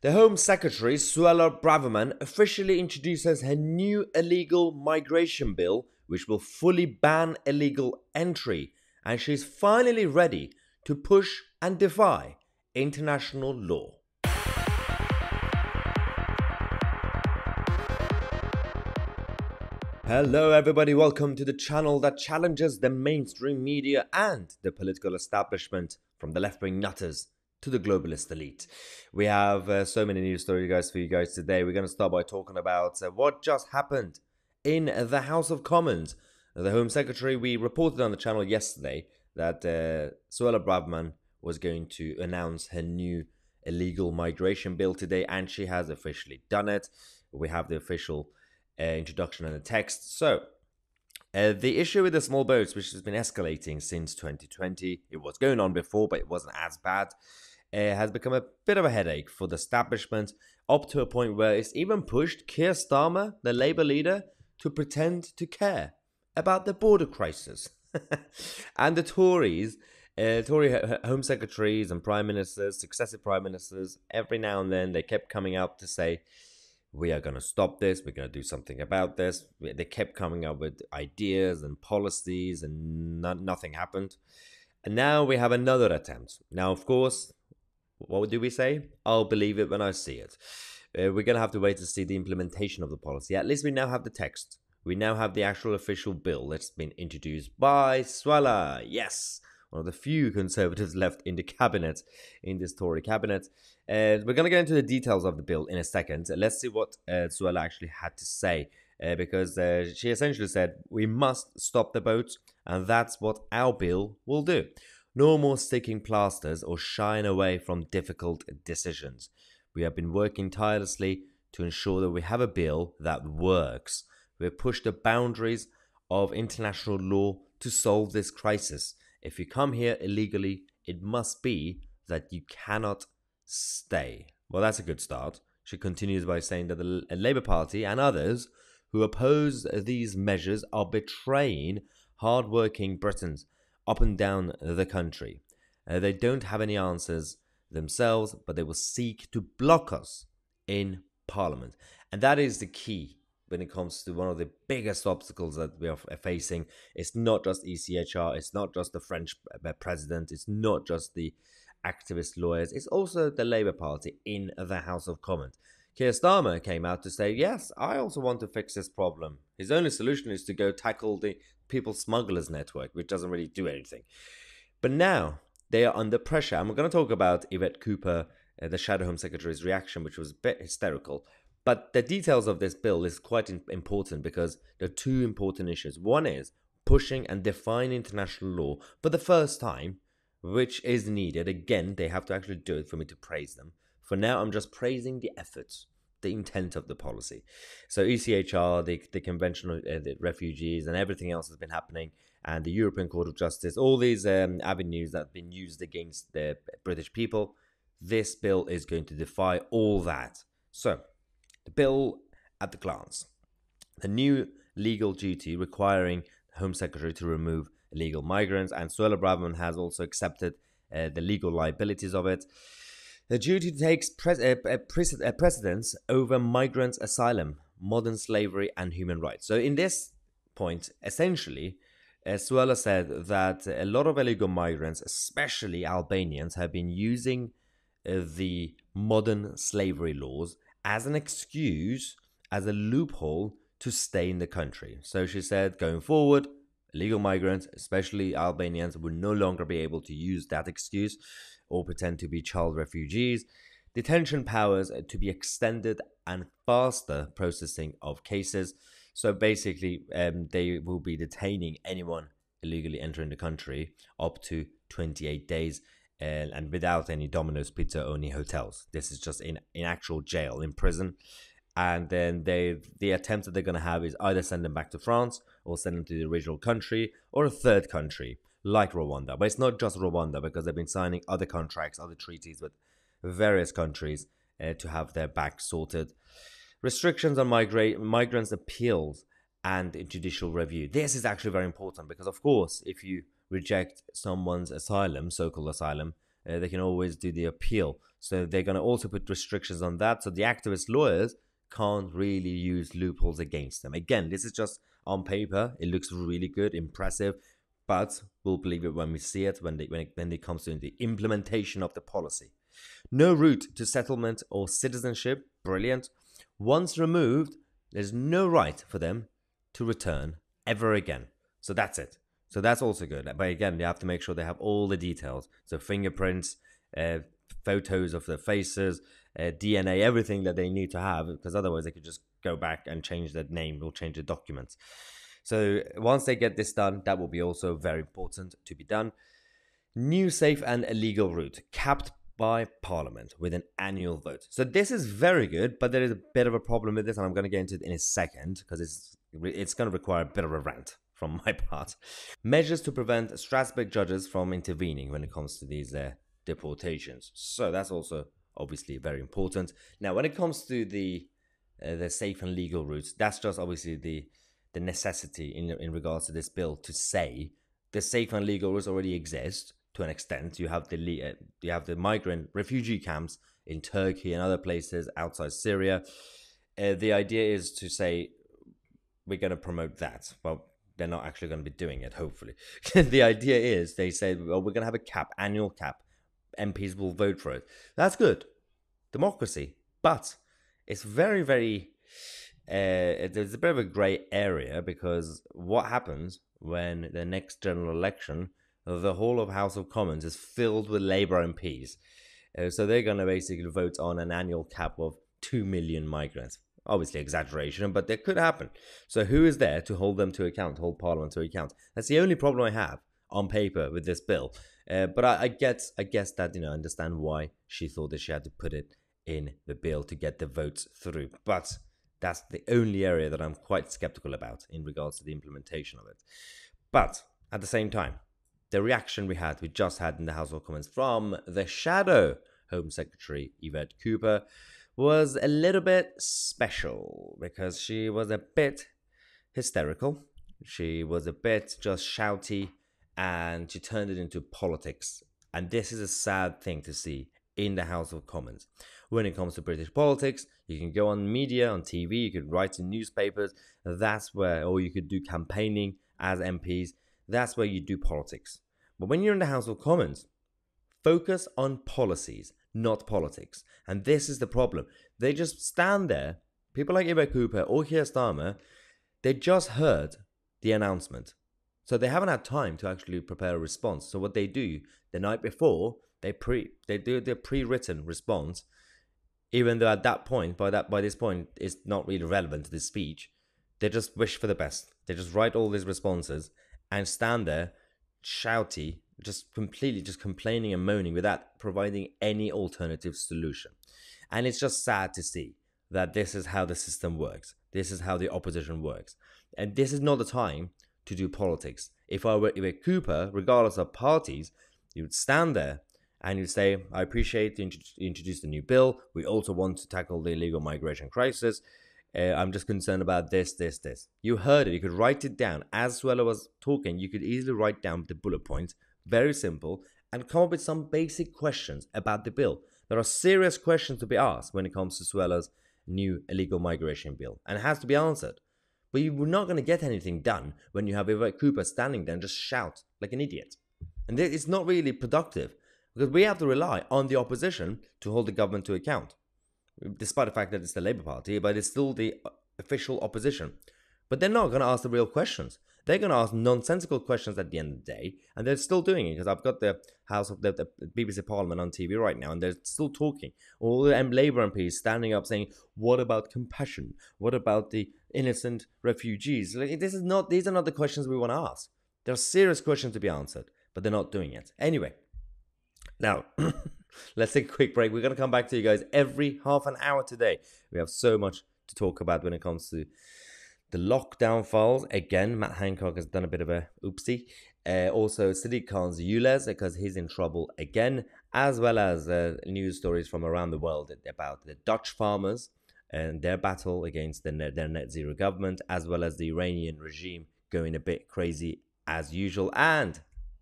The Home Secretary, Suella officially introduces her new illegal migration bill, which will fully ban illegal entry, and she's finally ready to push and defy international law. Hello everybody, welcome to the channel that challenges the mainstream media and the political establishment, from the left-wing nutters to the globalist elite. We have so many news stories guys for you guys today. We're going to start by talking about what just happened in the House of Commons. The Home Secretary, we reported on the channel yesterday that Suella was going to announce her new illegal migration bill today, and she has officially done it. We have the official introduction and the text. So, the issue with the small boats, which has been escalating since 2020, it was going on before, but it wasn't as bad, has become a bit of a headache for the establishment, up to a point where it's even pushed Keir Starmer, the Labour leader, to pretend to care about the border crisis. And the Tories, Tory Home Secretaries and Prime Ministers, successive Prime Ministers, every now and then they kept coming out to say, we are going to stop this, we're going to do something about this. They kept coming up with ideas and policies, and nothing happened. And now we have another attempt. Now, of course, what do we say? I'll believe it when I see it. We're going to have to wait to see the implementation of the policy. At least we now have the text. We now have the actual official bill that's been introduced by Suella. Yes, one of the few Conservatives left in the cabinet, in this Tory cabinet. We're going to get into the details of the bill in a second. Let's see what Suella actually had to say, because she essentially said, we must stop the boats, and that's what our bill will do. No more sticking plasters or shying away from difficult decisions. We have been working tirelessly to ensure that we have a bill that works. We've pushed the boundaries of international law to solve this crisis. If you come here illegally, it must be that you cannot stay. Well, that's a good start. She continues by saying that the Labour Party and others who oppose these measures are betraying hard-working Britons up and down the country. They don't have any answers themselves, but they will seek to block us in Parliament. And that is the key when it comes to one of the biggest obstacles that we are facing. It's not just ECHR, it's not just the French president, it's not just the activist lawyers, it's also the Labour Party in the House of Commons. Keir Starmer came out to say, yes, I also want to fix this problem. His only solution is to go tackle the people smugglers network, which doesn't really do anything. But now they are under pressure. And we're going to talk about Yvette Cooper, the Shadow Home Secretary's reaction, which was a bit hysterical. But the details of this bill is quite important, because there are two important issues. One is pushing and defying international law for the first time, which is needed. Again, they have to actually do it for me to praise them. For now, I'm just praising the efforts, the intent of the policy. So ECHR, the Convention on the Refugees, and everything else has been happening, and the European Court of Justice, all these avenues that have been used against the British people, this bill is going to defy all that. So, the bill at the glance. The new legal duty requiring the Home Secretary to remove illegal migrants, and Suella has also accepted the legal liabilities of it. The duty takes precedence over migrants' asylum, modern slavery, and human rights. So in this point, essentially, Suella said that a lot of illegal migrants, especially Albanians, have been using the modern slavery laws as an excuse, as a loophole to stay in the country. So she said, going forward, illegal migrants, especially Albanians, will no longer be able to use that excuse or pretend to be child refugees. Detention powers to be extended and faster processing of cases. So basically, they will be detaining anyone illegally entering the country up to 28 days. And without any Domino's Pizza only hotels. This is just in actual jail, in prison. And then the attempt that they're going to have is either send them back to France or send them to the original country or a third country like Rwanda. But it's not just Rwanda, because they've been signing other contracts, other treaties with various countries to have their back sorted. Restrictions on migrants' appeals and judicial review. This is actually very important, because, of course, if you reject someone's asylum, so-called asylum, they can always do the appeal. So they're going to also put restrictions on that. So the activist lawyers can't really use loopholes against them. Again, this is just on paper. It looks really good, impressive, but we'll believe it when we see it, when it comes to the implementation of the policy. No route to settlement or citizenship. Brilliant. Once removed, there's no right for them to return ever again. So that's it. So that's also good. But again, they have to make sure they have all the details. So fingerprints, photos of their faces, DNA, everything that they need to have, because otherwise they could just go back and change their name or change the documents. So once they get this done, that will be also very important to be done. New safe and illegal route, capped by Parliament with an annual vote. So this is very good, but there is a bit of a problem with this, and I'm going to get into it in a second, because it's going to require a bit of a rant from my part. Measures to prevent Strasbourg judges from intervening when it comes to these deportations. So that's also obviously very important. Now, when it comes to the safe and legal routes, that's just obviously the necessity in regards to this bill to say the safe and legal routes already exist to an extent. You have the migrant refugee camps in Turkey and other places outside Syria. The idea is to say we're going to promote that. Well, they're not actually going to be doing it, hopefully. The idea is they say, well, we're going to have a cap, annual cap. MPs will vote for it. That's good. Democracy. But it's very, very... there's a bit of a grey area, because what happens when the next general election, the whole of House of Commons is filled with Labour MPs. So they're going to basically vote on an annual cap of 2 million migrants. Obviously exaggeration, but that could happen. So who is there to hold them to account, hold Parliament to account? That's the only problem I have on paper with this bill. But I guess that, I understand why she thought that she had to put it in the bill to get the votes through. But that's the only area that I'm quite skeptical about in regards to the implementation of it. But at the same time, the reaction we just had in the House of Commons from the shadow Home Secretary Yvette Cooper was a little bit special, because she was a bit hysterical. She was a bit just shouty, and she turned it into politics. And this is a sad thing to see in the House of Commons. When it comes to British politics, you can go on media, on TV, you could write in newspapers, that's where, or you could do campaigning as MPs, that's where you do politics. But when you're in the House of Commons, focus on policies, not politics. And this is the problem. They just stand there, people like Yvette Cooper or Keir Starmer, they just heard the announcement. So they haven't had time to actually prepare a response. So what they do, the night before, they do their pre-written response, even though at that point, by this point, it's not really relevant to this speech. They just wish for the best. They just write all these responses and stand there, shouty, just completely just complaining and moaning without providing any alternative solution. And it's just sad to see that this is how the system works. This is how the opposition works. And this is not the time to do politics. If I were Cooper, regardless of parties, you would stand there and you'd say, I appreciate you introduced a new bill. We also want to tackle the illegal migration crisis. I'm just concerned about this. You heard it. You could write it down. As Suella was talking, you could easily write down the bullet points, very simple, and come up with some basic questions about the bill. There are serious questions to be asked when it comes to Suella's new illegal migration bill, and it has to be answered. But you're not going to get anything done when you have Yvette Cooper standing there and just shout like an idiot. And it's not really productive, because we have to rely on the opposition to hold the government to account. Despite the fact that it's the Labour Party, but it's still the official opposition. But they're not going to ask the real questions. They're going to ask nonsensical questions at the end of the day, and they're still doing it, because I've got the House of the BBC Parliament on TV right now, and they're still talking. All the Labour MPs standing up saying, what about compassion? What about the innocent refugees? These are not the questions we want to ask. There are serious questions to be answered, but they're not doing it. Anyway, now, let's take a quick break. We're going to come back to you guys every half an hour today. We have so much to talk about when it comes to the lockdown files. Again, Matt Hancock has done a bit of a oopsie. Also, Sadiq Khan's ULEZ, because he's in trouble again, as well as news stories from around the world about the Dutch farmers and their battle against their net zero government, as well as the Iranian regime going a bit crazy as usual, and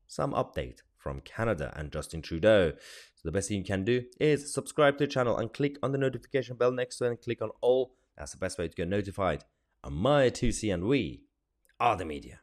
some update from Canada and Justin Trudeau. So the best thing you can do is subscribe to the channel and click on the notification bell next to it and click on all. That's the best way to get notified. I'm Mahyar, Tousi, and we are the media.